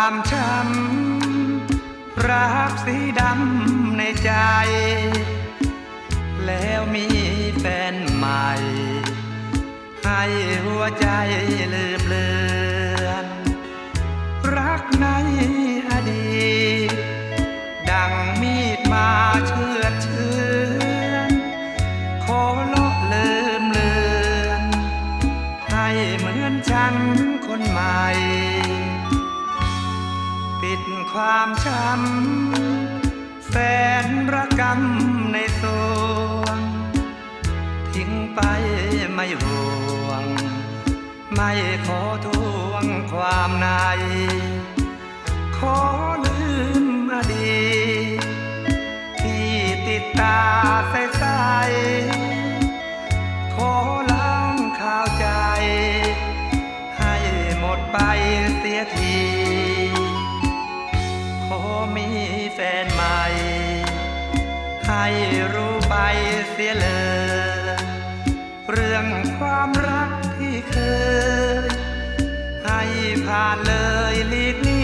ความช้ำรักสีดำในใจแล้วมีแฟนใหม่ให้หัวใจลืมเลือนรักในอดีตดังมีดมาเชือดเฉือนขอลบลืมเลือนให้เหมือนฉันคนใหม่ปิดความช้ำแสนระกำในสวงทิ้งไปไม่ห่วงไม่ขอทวงความในขอลืมอดีตที่ติดตาใสๆขอล้างข่าวใจให้หมดไปเสียทีขอมีแฟนใหม่ให้รู้ไปเสียเลยเรื่องความรักที่เคยให้ผ่านเลยหลีกหนี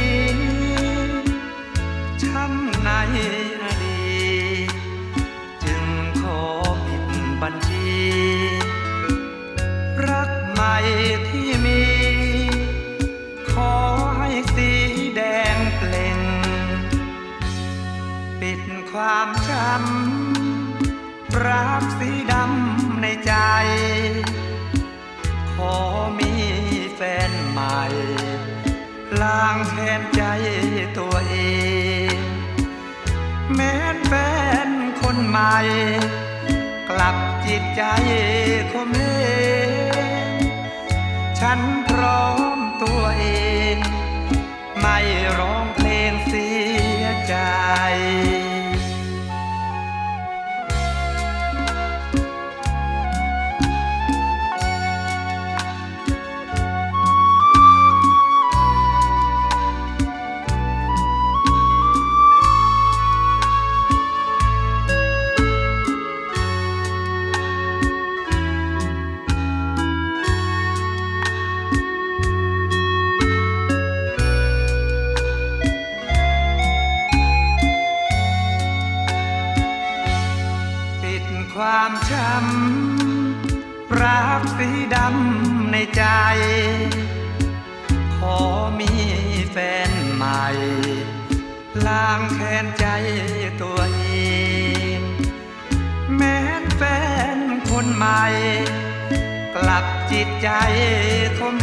ช้ำในอดีตจึงขอปิดบัญชีรักใหม่ที่มีขอให้สีแดงเปล่งปิดความช้ำรักสีดำในใจขอมีแฟนใหม่ล้างแค้นใจตัวเองแม้แฟนคนใหม่กลับจิตใจคมเหงฉันพร้อมตัวเองไม่ร้องเพลงเสียใจความช้ำรักสีดำในใจขอมีแฟนใหม่ล้างแค้นใจตัวเองแม้แฟนคนใหม่กลับจิตใจคม